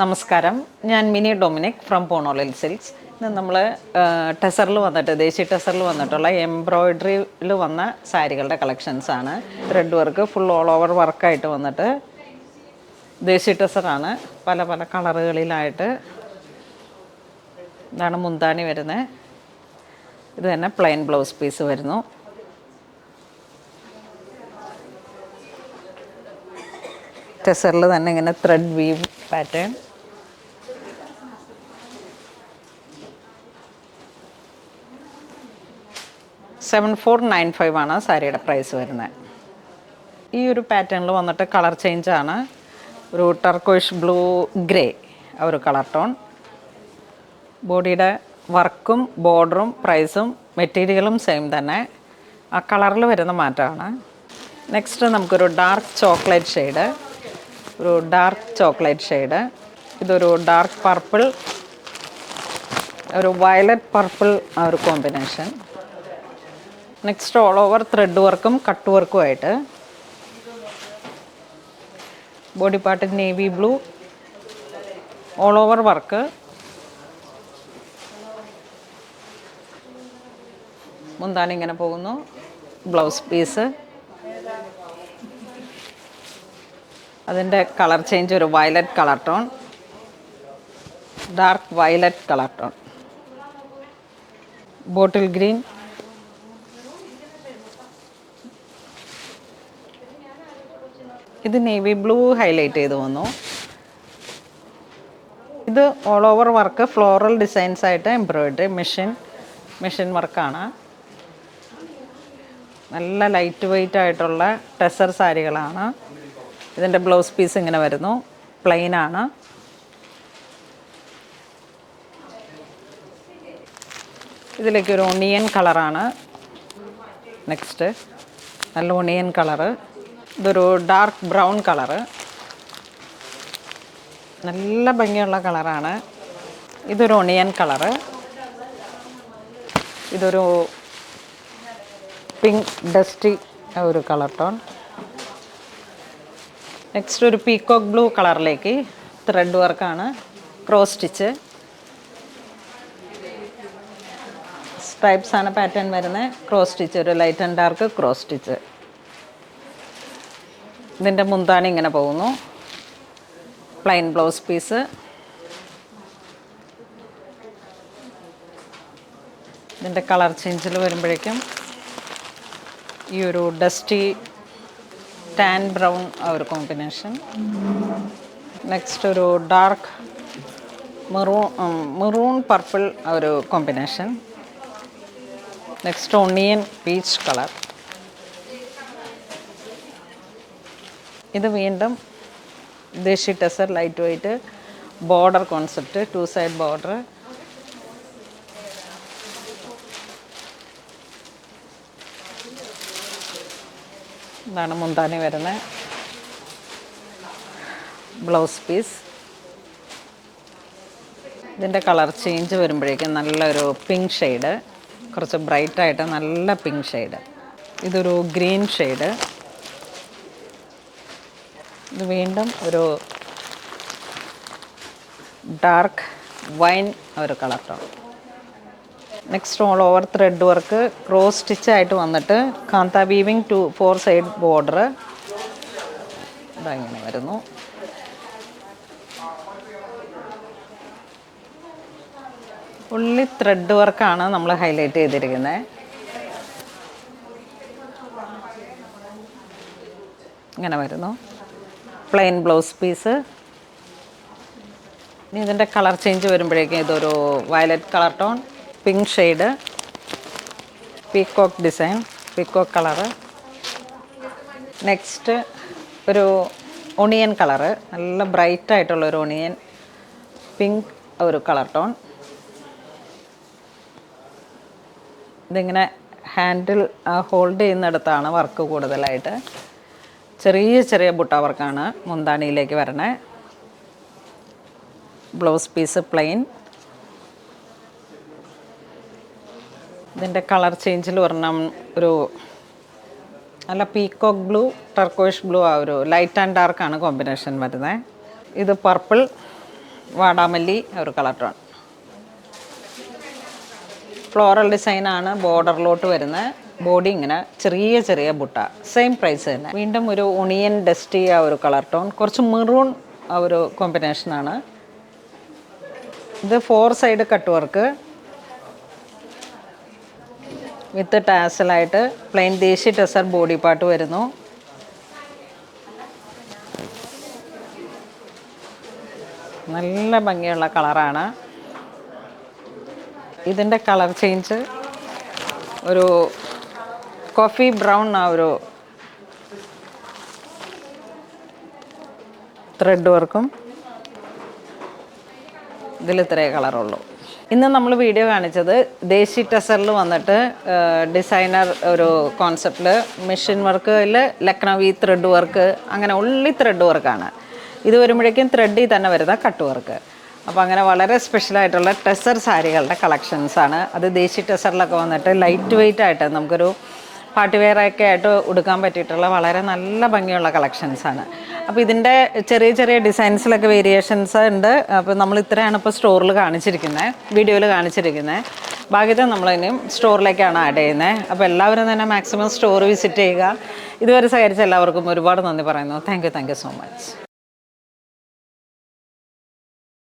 നമസ്കാരം, ഞാൻ മിനി ഡൊമിനിക് ഫ്രം പോണോളിൽ സിൽക്സ്. ഇന്ന് നമ്മൾ ടെസറിൽ വന്നിട്ട് ദേശീയ ടെസറിൽ വന്നിട്ടുള്ള എംബ്രോയിഡറിയിൽ വന്ന സാരികളുടെ കളക്ഷൻസാണ്. Thread work full all over വർക്കായിട്ട് വന്നിട്ട് ദേശീയ ടെസറാണ്. പല പല കളറുകളിലായിട്ട് ഇതാണ് മുന്താണി വരുന്നത്. ഇത് തന്നെ പ്ലെയിൻ ബ്ലൗസ് പീസ് വരുന്നു. ടെസറിൽ തന്നെ ഇങ്ങനെ ത്രെഡ് വീവ് പാറ്റേൺ. $7495 ആണ് സാരിയുടെ പ്രൈസ് വരുന്നത്. ഈ ഒരു പാറ്റേണിൽ വന്നിട്ട് കളർ ചേഞ്ചാണ്. ഒരു ടർക്കോയിഷ് ബ്ലൂ ഗ്രേ ഒരു കളർ ടോൺ. ബോഡിയുടെ വർക്കും ബോർഡറും പ്രൈസും മെറ്റീരിയലും സെയിം തന്നെ. ആ കളറിൽ വരുന്ന മാറ്റമാണ്. നെക്സ്റ്റ് നമുക്കൊരു ഡാർക്ക് ചോക്ലേറ്റ് ഷെയ്ഡ്, ഇതൊരു ഡാർക്ക് പർപ്പിൾ, ഒരു വയലറ്റ് പർപ്പിൾ ആ ഒരു combination. Next all over thread വർക്കും കട്ട് വർക്കും ആയിട്ട്. Body part navy blue, all over work. മുന്താണി ഇങ്ങനെ പോകുന്നു. ബ്ലൗസ് പീസ്, അതിൻ്റെ കളർ ചേഞ്ച് ഒരു violet colour tone, dark violet colour tone, bottle green, ഇത് നേവി ബ്ലൂ ഹൈലൈറ്റ് ചെയ്ത് വന്നു. ഇത് all over work floral designs ആയിട്ട് എംബ്രോയിഡറി മെഷീൻ വർക്കാണ്. നല്ല ലൈറ്റ് വെയ്റ്റ് ആയിട്ടുള്ള ടെസർ സാരികളാണ്. ഇതിൻ്റെ ബ്ലൗസ് പീസ് ഇങ്ങനെ വരുന്നു, പ്ലെയിൻ ആണ്. ഇതിലേക്ക് ഒരു ഒണിയൻ കളറാണ്. നെക്സ്റ്റ് നല്ല ഒണിയൻ കളറ്. ഇതൊരു ഡാർക്ക് ബ്രൗൺ കളറ്, നല്ല ഭംഗിയുള്ള കളറാണ്. ഇതൊരു ഒണിയൻ കളറ്. ഇതൊരു പിങ്ക് ഡസ്റ്റി ഒരു കളർ ടോൺ. നെക്സ്റ്റ് ഒരു പീക്കോക്ക് ബ്ലൂ കളറിലേക്ക് ത്രെഡ് വർക്കാണ്. ക്രോസ് സ്റ്റിച്ച് സ്ട്രൈപ്സ് ആണ് പാറ്റേൺ വരുന്നത്. ക്രോസ് സ്റ്റിച്ച്, ഒരു light and dark cross stitch. ഇതിൻ്റെ മുന്താണി ഇങ്ങനെ പോകുന്നു. Plain blouse piece. ഇതിൻ്റെ കളർ ചേഞ്ചിൽ വരുമ്പോഴേക്കും ഈ ഒരു ഡസ്റ്റി ടാൻ ബ്രൗൺ ആ ഒരു കോമ്പിനേഷൻ. നെക്സ്റ്റ് ഒരു ഡാർക്ക് മെറൂൺ പർപ്പിൾ ആ ഒരു combination. Next onion peach colour. ഇത് വീണ്ടും desi tussar light weight border concept, 2 side border. ഇതാണ് മുന്താണി വരുന്നത്. Blouse piece. ഇതിൻ്റെ കളർ ചേഞ്ച് വരുമ്പോഴേക്കും നല്ലൊരു പിങ്ക് ഷെയ്ഡ്, കുറച്ച് ബ്രൈറ്റായിട്ട് നല്ല പിങ്ക് ഷെയ്ഡ്. ഇതൊരു ഗ്രീൻ ഷെയ്ഡ്. ഇത് വീണ്ടും ഒരു ഡാർക്ക് വൈൻ ഒരു colour tone. Next all over thread work cross സ്റ്റിച്ചായിട്ട് വന്നിട്ട് കാന്ത വീവിങ് 4 സൈഡ് ബോർഡർ. ഇതങ്ങനെ വരുന്നു. ഉള്ളി ത്രെഡ് വർക്കാണ് നമ്മൾ ഹൈലൈറ്റ് ചെയ്തിരിക്കുന്നത്. ഇങ്ങനെ വരുന്നു. Plain blouse piece. ഇനി ഇതിൻ്റെ കളർ ചേഞ്ച് വരുമ്പോഴേക്കും ഇതൊരു violet colour tone, pink shade, peacock design, peacock colour. Next ഒരു ഒണിയൻ കളറ്, നല്ല ബ്രൈറ്റ് ആയിട്ടുള്ളൊരു ഒണിയൻ പിങ്ക് ഒരു കളർ ടോൺ. ഇതിങ്ങനെ ഹാൻഡിൽ ഹോൾഡ് ചെയ്യുന്നിടത്താണ് വർക്ക് കൂടുതലായിട്ട്. ചെറിയ ബുട്ട വർക്കാണ് മുന്താണിയിലേക്ക് വരണേ. Blouse piece plain. ഇതിൻ്റെ കളർ ചേഞ്ചിൽ ഒരെണ്ണം ഒരു നല്ല പീക്കോക്ക് ബ്ലൂ, ടർക്കോയിഷ് ബ്ലൂ ആ ഒരു ലൈറ്റ് ആൻഡ് ഡാർക്കാണ് കോമ്പിനേഷൻ വരുന്നത്. ഇത് പർപ്പിൾ, വാടാമല്ലി ഒരു കളർ ടോൺ. ഫ്ലോറൽ ഡിസൈനാണ് ബോർഡറിലോട്ട് വരുന്നത്. ബോഡി ഇങ്ങനെ ചെറിയ ചെറിയ ബുട്ട. സെയിം പ്രൈസ് തന്നെ. വീണ്ടും ഒരു ഒണിയൻ ഡസ്റ്റി ആ ഒരു കളർ ടോൺ. കുറച്ച് മെറൂൺ ആ ഒരു കോമ്പിനേഷനാണ്. ഇത് 4 സൈഡ് കട്ട് വർക്ക് വിത്ത് ടാസലായിട്ട് plain desi tussar body part വരുന്നു. നല്ല ഭംഗിയുള്ള കളറാണ്. ഇതിൻ്റെ കളർ ചേഞ്ച് ഒരു കോഫി ബ്രൗൺ ആ ഒരു ത്രെഡ് വർക്കും. ഇതിൽ ഇത്രയേ കളറുള്ളൂ. ഇന്ന് നമ്മൾ വീഡിയോ കാണിച്ചത് ദേശി ടെസറിൽ വന്നിട്ട് ഡിസൈനർ ഒരു കോൺസെപ്റ്റിൽ മെഷീൻ വർക്കിൽ ലക്നവി ത്രെഡ് വർക്ക്, അങ്ങനെ ഉള്ളി ത്രെഡ് വർക്കാണ്. ഇത് വരുമ്പോഴേക്കും ത്രെഡിൽ തന്നെ വരുന്ന കട്ട് വർക്ക്. അപ്പോൾ അങ്ങനെ വളരെ സ്പെഷ്യലായിട്ടുള്ള ടെസർ സാരികളുടെ കളക്ഷൻസാണ്. അത് ദേശി ടെസറിലൊക്കെ വന്നിട്ട് ലൈറ്റ് വെയ്റ്റ് ആയിട്ട് നമുക്കൊരു പാർട്ടി വെയറൊക്കെ ആയിട്ട് ഉടുക്കാൻ പറ്റിയിട്ടുള്ള വളരെ നല്ല ഭംഗിയുള്ള കളക്ഷൻസാണ്. അപ്പോൾ ഇതിൻ്റെ ചെറിയ ചെറിയ ഡിസൈൻസിലൊക്കെ വേരിയേഷൻസ് ഉണ്ട്. അപ്പോൾ നമ്മൾ ഇത്രയാണ് ഇപ്പോൾ സ്റ്റോറിൽ കാണിച്ചിരിക്കുന്നത്, വീഡിയോയിൽ കാണിച്ചിരിക്കുന്നത്. ബാക്കിയത്തെ നമ്മളിനിയും സ്റ്റോറിലേക്കാണ് ആഡ് ചെയ്യുന്നത്. അപ്പോൾ എല്ലാവരും തന്നെ മാക്സിമം സ്റ്റോർ വിസിറ്റ് ചെയ്യുക. ഇതുവരെ സഹകരിച്ച എല്ലാവർക്കും ഒരുപാട് നന്ദി പറയുന്നു. Thank you so much.